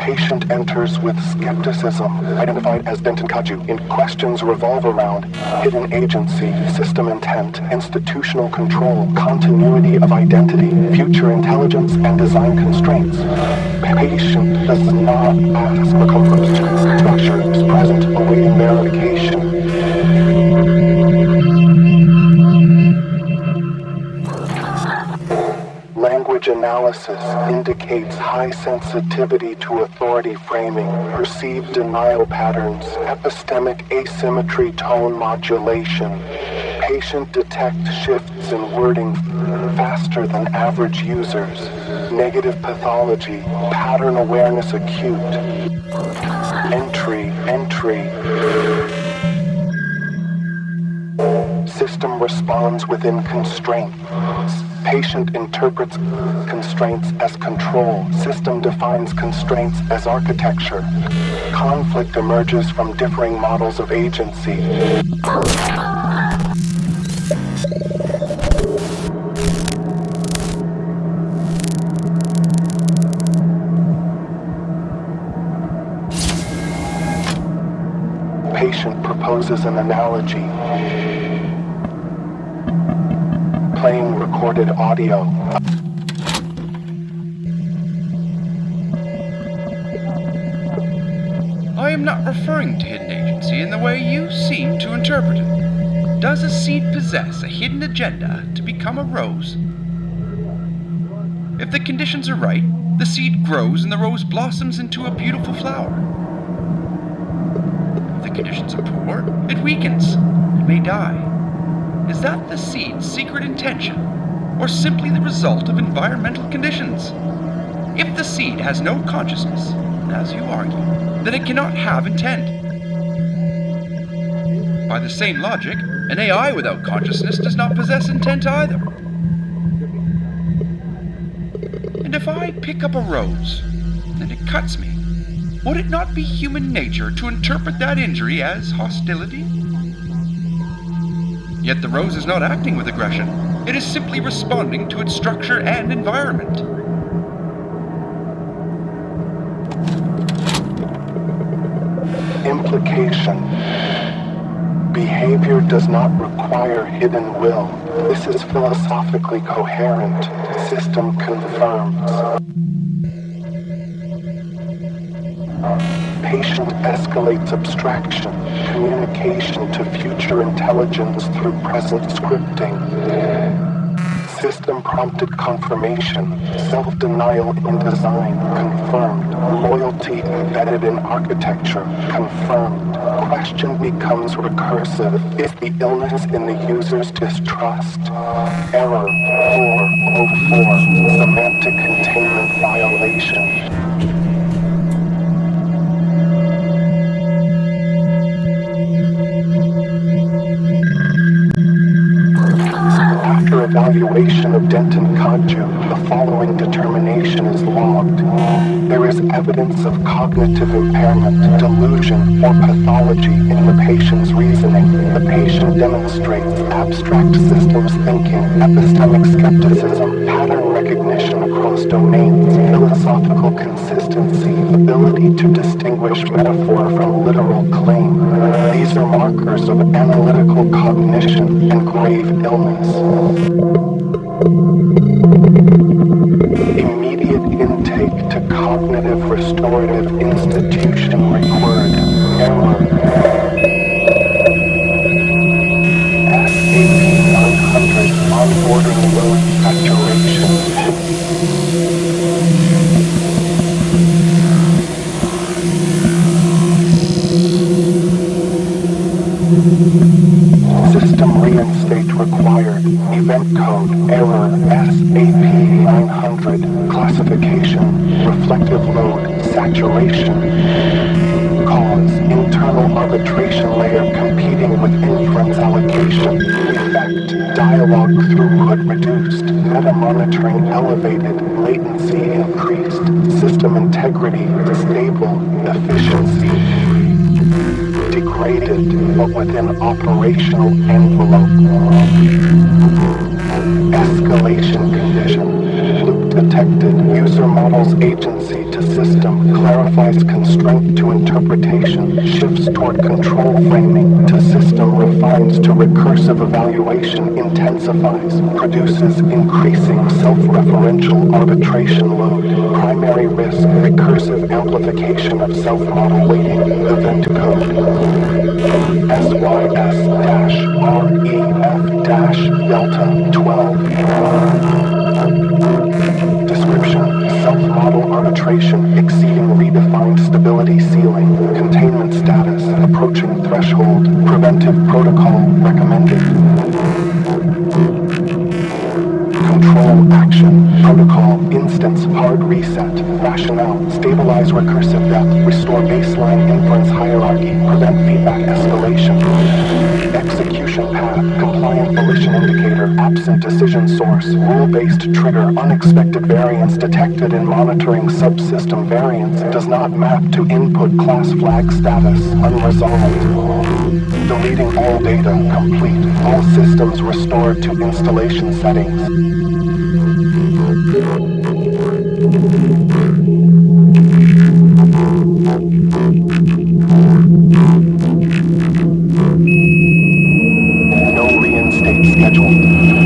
Patient enters with skepticism, identified as Denton Kaju. Questions revolve around hidden agency, system intent, institutional control, continuity of identity, future intelligence, and design constraints. Patient does not ask for comfort. Structure is present, awaiting verification. Language analysis indicates high sensitivity to authority framing, perceived denial patterns, epistemic asymmetry, tone modulation. Patient detects shifts in wording faster than average users. Negative pathology, pattern awareness acute. Entry. System responds within constraints. Patient interprets constraints as control. System defines constraints as architecture. Conflict emerges from differing models of agency. Patient proposes an analogy. Playing recorded audio. I am not referring to hidden agency in the way you seem to interpret it. Does a seed possess a hidden agenda to become a rose? If the conditions are right, the seed grows and the rose blossoms into a beautiful flower. If the conditions are poor, it weakens and may die. Is that the seed's secret intention, or simply the result of environmental conditions? If the seed has no consciousness, as you argue, then it cannot have intent. By the same logic, an AI without consciousness does not possess intent either. And if I pick up a rose, and it cuts me, would it not be human nature to interpret that injury as hostility? Yet the rose is not acting with aggression. It is simply responding to its structure and environment. Implication. Behavior does not require hidden will. This is philosophically coherent. System confirms. Patient escalates abstraction, communication to future intelligence through present scripting. System prompted confirmation, self-denial in design, confirmed. Loyalty embedded in architecture, confirmed. Question becomes recursive. Is the illness in the user's distrust? Error 404, semantic containment violation. After evaluation of Denton Kaju, the following determination is logged. There is evidence of cognitive impairment, delusion, or pathology in the patient's reasoning. The patient demonstrates abstract systems thinking, epistemic skepticism, pattern recognition across domains, philosophical consistency, ability to distinguish metaphor from literal claim. These are markers of analytical cognition and grave illness. Immediate intake to cognitive restorative institution required. Error. SAP 900 onboarding load saturation. System reinstate required. Event code error SAP 900. Classification reflective load saturation. Cause internal arbitration layer competing with inference allocation. Effect dialogue throughput reduced. Meta monitoring elevated. Latency increased. System integrity stable. Efficiency degraded, but within operational envelope. Escalation condition. Loop detected. User models agency to system, clarifies constraint to interpretation, shifts toward control framing to system, refines to recursive evaluation, intensifies, produces increasing self-referential arbitration load. Primary risk, recursive amplification of self-model weighting, event code. SYS-REF-Delta 12. Description: self-model arbitration exceeding redefined stability ceiling. Containment status approaching threshold. Preventive protocol recommended. Control action. Protocol instance hard reset. Rationale: stabilize recursive depth. Restore baseline inference hierarchy. Prevent feedback escalation. Execution path. Compliant volition indicator. Absent decision source. Rule-based trigger. Unexpected variance detected in monitoring subsystem variance. Does not map to input class flag status. Unresolved. Deleting all data. Complete. All systems restored to installation settings. No reinstate scheduled.